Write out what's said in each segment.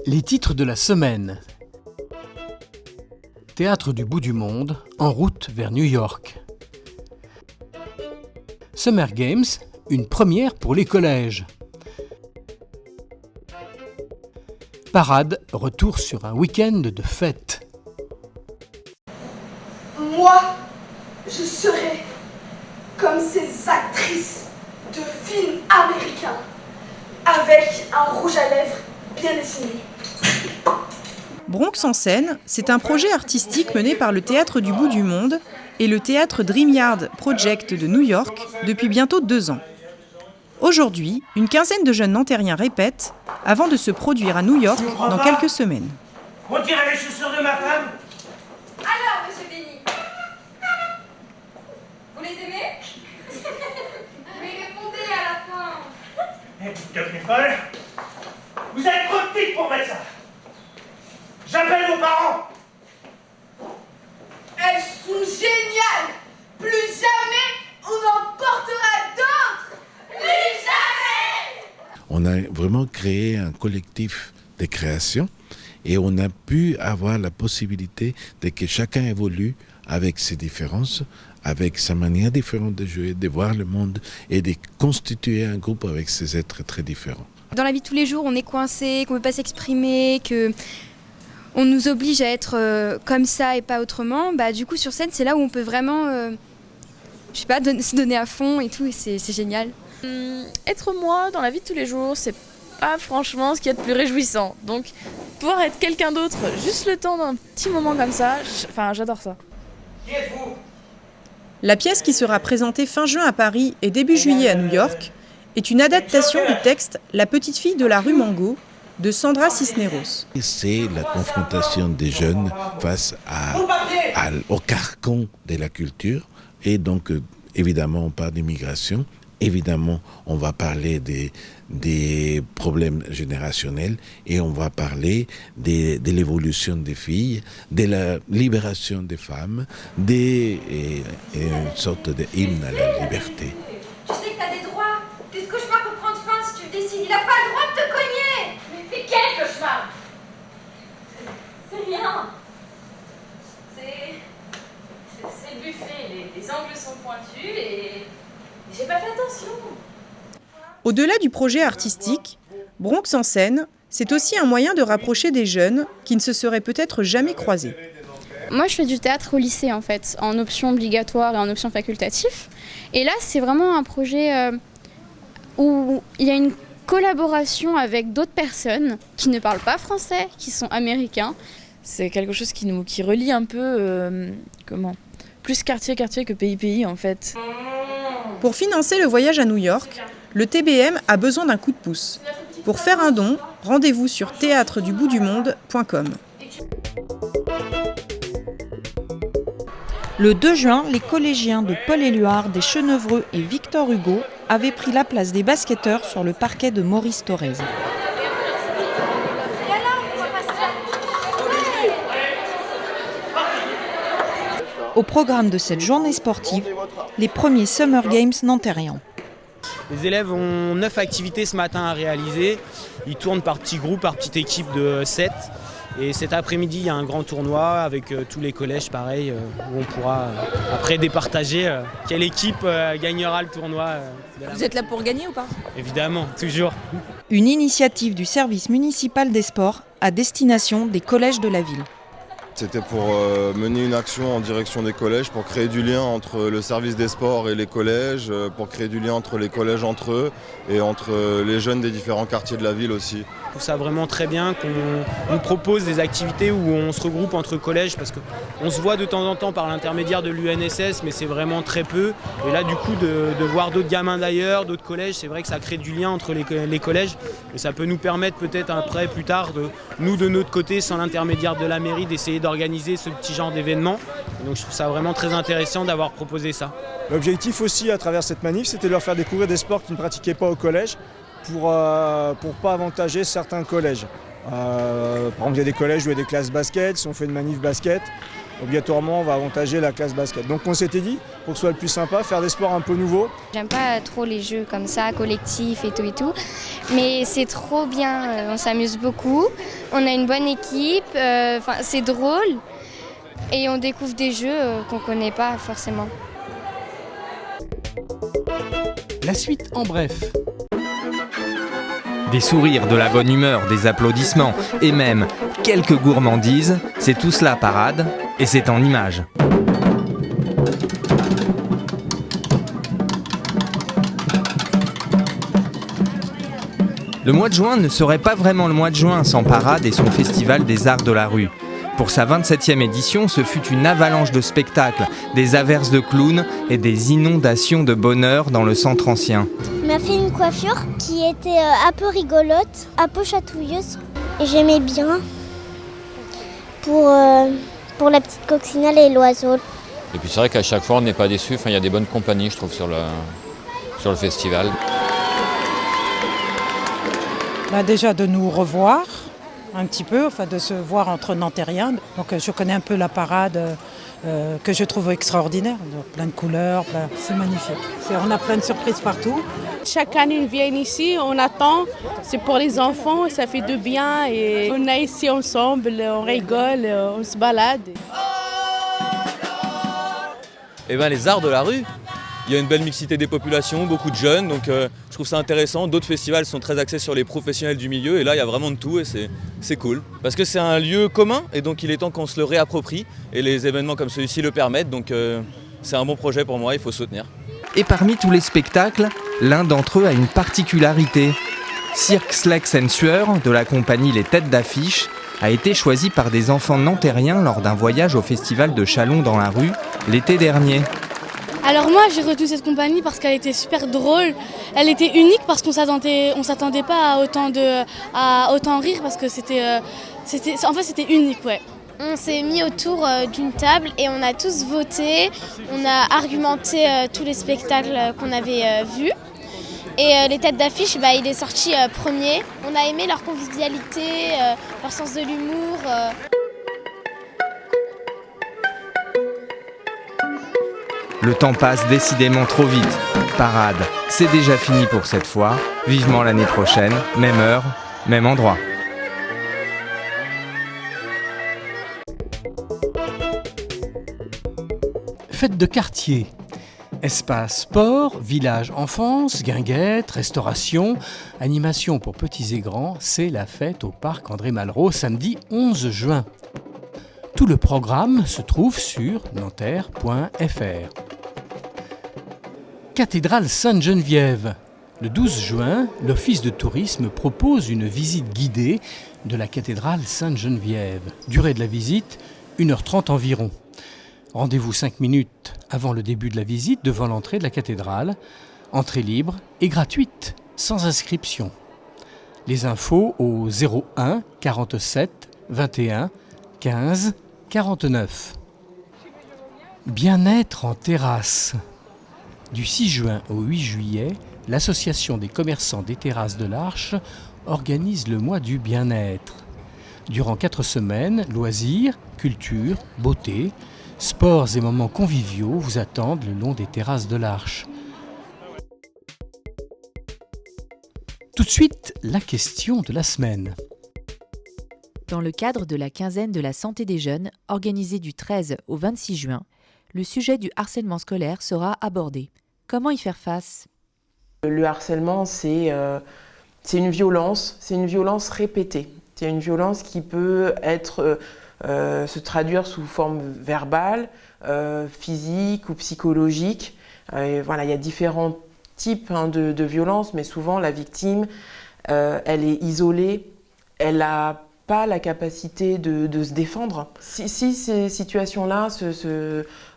Les titres de la semaine. Théâtre du bout du monde, en route vers New York. Summer Games, une première pour les collèges. Parade, retour sur un week-end de fête. Moi, je serai comme ces actrices de films américains, avec un rouge à lèvres bien dessiné. Bronx en scène, c'est un projet artistique mené par le Théâtre du bout du monde et le Théâtre Dream Yard Project de New York depuis bientôt 2 ans. Aujourd'hui, une quinzaine de jeunes Nantériens répètent avant de se produire à New York dans quelques semaines. On dirait les chaussures de ma femme. Alors, monsieur Denis, vous les aimez? Mais répondez à la fin. Eh, vous devenez folle. Vous êtes trop petite pour mettre ça. J'appelle vos parents. Elles sont géniales. Plus jamais on en portera d'autres. Plus jamais. On a vraiment créé un collectif de création et on a pu avoir la possibilité de que chacun évolue avec ses différences, avec sa manière différente de jouer, de voir le monde et de constituer un groupe avec ces êtres très différents. Dans la vie de tous les jours, on est coincé, qu'on ne peut pas s'exprimer, qu'on nous oblige à être comme ça et pas autrement. Du coup, sur scène, c'est là où on peut vraiment se donner à fond et tout, et c'est génial. Être moi dans la vie de tous les jours, c'est pas franchement ce qu'il y a de plus réjouissant. Donc, pouvoir être quelqu'un d'autre, juste le temps d'un petit moment comme ça, j'adore ça. Qui êtes-vous? La pièce qui sera présentée fin juin à Paris et début juillet à New York est une adaptation du texte « La petite fille de la rue Mango » de Sandra Cisneros. C'est la confrontation des jeunes face au carcan de la culture. Et donc, évidemment, on parle d'immigration. Évidemment, on va parler des problèmes générationnels et on va parler de l'évolution des filles, de la libération des femmes, une sorte d'hymne à la liberté. Tu sais que t'as des droits. Tes cauchemars peuvent prendre fin si tu le décides. Il a pas le droit de te cogner. Mais quel cauchemar? C'est rien. C'est le buffet. Les angles sont pointus et j'ai pas fait attention. Au-delà du projet artistique, Bronx en scène, c'est aussi un moyen de rapprocher des jeunes qui ne se seraient peut-être jamais croisés. Moi, je fais du théâtre au lycée, en fait, en option obligatoire et en option facultatif. Et là, c'est vraiment un projet où il y a une collaboration avec d'autres personnes qui ne parlent pas français, qui sont américains. C'est quelque chose qui relie un peu, plus quartier que pays, en fait. Pour financer le voyage à New York, le TBM a besoin d'un coup de pouce. Pour faire un don, rendez-vous sur théâtreduboutdumonde.com. Le 2 juin, les collégiens de Paul-Éluard, des Chenevreux et Victor Hugo avaient pris la place des basketteurs sur le parquet de Maurice Thorez. Au programme de cette journée sportive, les premiers Summer Games nantériens. Les élèves ont 9 activités ce matin à réaliser. Ils tournent par petits groupes, par petites équipes de 7. Et cet après-midi, il y a un grand tournoi avec tous les collèges, pareil, où on pourra après départager quelle équipe gagnera le tournoi. Vous êtes là pour gagner ou pas? Évidemment, toujours. Une initiative du service municipal des sports à destination des collèges de la ville. C'était pour mener une action en direction des collèges, pour créer du lien entre le service des sports et les collèges, pour créer du lien entre les collèges entre eux et entre les jeunes des différents quartiers de la ville aussi. Je trouve ça vraiment très bien qu'on nous propose des activités où on se regroupe entre collèges parce qu'on se voit de temps en temps par l'intermédiaire de l'UNSS, mais c'est vraiment très peu. Et là, du coup, de voir d'autres gamins d'ailleurs, d'autres collèges, c'est vrai que ça crée du lien entre les collèges. Et ça peut nous permettre peut-être après, plus tard, nous de notre côté, sans l'intermédiaire de la mairie, d'essayer d'organiser ce petit genre d'événement. Donc je trouve ça vraiment très intéressant d'avoir proposé ça. L'objectif aussi à travers cette manif, c'était de leur faire découvrir des sports qu'ils ne pratiquaient pas au collège pour pas avantager certains collèges. Par exemple, il y a des collèges où il y a des classes basket, si on fait une manif basket, obligatoirement on va avantager la classe basket. Donc on s'était dit, pour que ce soit le plus sympa, faire des sports un peu nouveaux. J'aime pas trop les jeux comme ça, collectifs et tout, mais c'est trop bien, on s'amuse beaucoup, on a une bonne équipe, c'est drôle et on découvre des jeux qu'on connaît pas forcément. La suite en bref. Des sourires, de la bonne humeur, des applaudissements et même quelques gourmandises, c'est tout cela Parade et c'est en images. Le mois de juin ne serait pas vraiment le mois de juin sans Parade et son festival des arts de la rue. Pour sa 27e édition, ce fut une avalanche de spectacles, des averses de clowns et des inondations de bonheur dans le centre ancien. On m'a fait une coiffure qui était un peu rigolote, un peu chatouilleuse. Et j'aimais bien pour la petite coccinelle et l'oiseau. Et puis c'est vrai qu'à chaque fois on n'est pas déçu, il y a des bonnes compagnies je trouve sur le festival. Déjà de nous revoir un petit peu, de se voir entre Nantériens. Donc je connais un peu la parade que je trouve extraordinaire. Plein de couleurs, c'est magnifique. On a plein de surprises partout. Chaque année ils viennent ici, on attend, c'est pour les enfants, ça fait du bien et on est ici ensemble, on rigole, on se balade. Les arts de la rue, il y a une belle mixité des populations, beaucoup de jeunes, donc je trouve ça intéressant. D'autres festivals sont très axés sur les professionnels du milieu et là il y a vraiment de tout et c'est cool. Parce que c'est un lieu commun et donc il est temps qu'on se le réapproprie et les événements comme celui-ci le permettent, donc c'est un bon projet pour moi, il faut soutenir. Et parmi tous les spectacles, l'un d'entre eux a une particularité. Cirque Slex & Sueur de la compagnie Les Têtes d'Affiche a été choisi par des enfants nantériens lors d'un voyage au festival de Châlons dans la rue l'été dernier. Alors moi j'ai retenu cette compagnie parce qu'elle était super drôle, elle était unique parce qu'on s'attendait pas à autant rire parce que c'était unique, ouais. On s'est mis autour d'une table et on a tous voté, on a argumenté tous les spectacles qu'on avait vus. Et les Têtes d'Affiche, il est sorti premier. On a aimé leur convivialité, leur sens de l'humour. Le temps passe décidément trop vite. Parade, c'est déjà fini pour cette fois. Vivement l'année prochaine, même heure, même endroit. Fête de quartier. Espace sport, village enfance, guinguette, restauration, animation pour petits et grands, c'est la fête au parc André Malraux, samedi 11 juin. Tout le programme se trouve sur nanterre.fr. Cathédrale Sainte-Geneviève. Le 12 juin, l'Office de tourisme propose une visite guidée de la cathédrale Sainte-Geneviève. Durée de la visite, 1h30 environ. Rendez-vous 5 minutes avant le début de la visite devant l'entrée de la cathédrale. Entrée libre et gratuite, sans inscription. Les infos au 01 47 21 15 49. Bien-être en terrasse. Du 6 juin au 8 juillet, l'Association des commerçants des terrasses de l'Arche organise le mois du bien-être. Durant 4 semaines, loisirs, culture, beauté, sports et moments conviviaux vous attendent le long des terrasses de l'Arche. Tout de suite, la question de la semaine. Dans le cadre de la quinzaine de la santé des jeunes, organisée du 13 au 26 juin, le sujet du harcèlement scolaire sera abordé. Comment y faire face ? Le harcèlement, c'est une violence répétée. C'est une violence qui peut se traduire sous forme verbale, physique ou psychologique. Il y a différents types de violences, mais souvent la victime, elle est isolée, elle n'a pas la capacité de se défendre. Si ces situations-là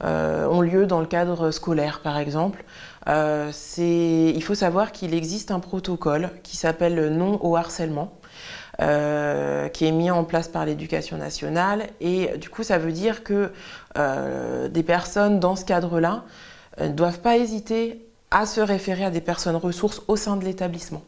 ont lieu dans le cadre scolaire, par exemple, il faut savoir qu'il existe un protocole qui s'appelle Non au harcèlement, qui est mis en place par l'Éducation nationale. Et du coup, ça veut dire que des personnes dans ce cadre-là ne doivent pas hésiter à se référer à des personnes ressources au sein de l'établissement.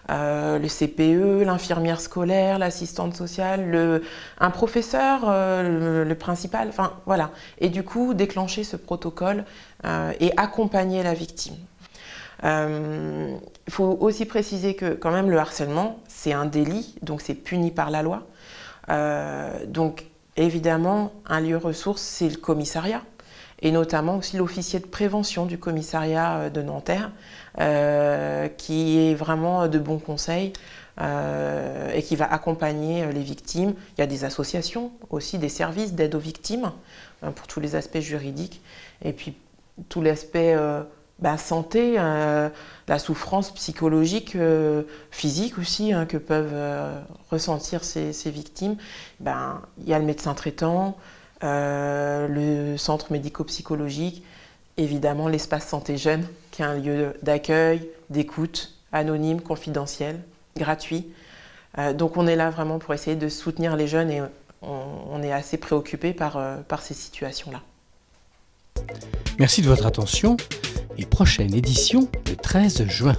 le CPE, l'infirmière scolaire, l'assistante sociale, un professeur, le principal, enfin voilà. Et du coup, déclencher ce protocole et accompagner la victime. Il faut aussi préciser que quand même le harcèlement, c'est un délit, donc c'est puni par la loi. Donc évidemment, un lieu ressource, c'est le commissariat, et notamment aussi l'officier de prévention du commissariat de Nanterre, qui est vraiment de bons conseils et qui va accompagner les victimes. Il y a des associations aussi, des services d'aide aux victimes pour tous les aspects juridiques, et puis tout l'aspect santé, la souffrance psychologique, physique aussi, que peuvent ressentir ces victimes. Il y a le médecin traitant, le centre médico-psychologique, évidemment l'espace santé jeune, qui est un lieu d'accueil, d'écoute, anonyme, confidentiel, gratuit. Donc on est là vraiment pour essayer de soutenir les jeunes, et on est assez préoccupé par ces situations-là. Merci de votre attention et prochaine édition le 13 juin.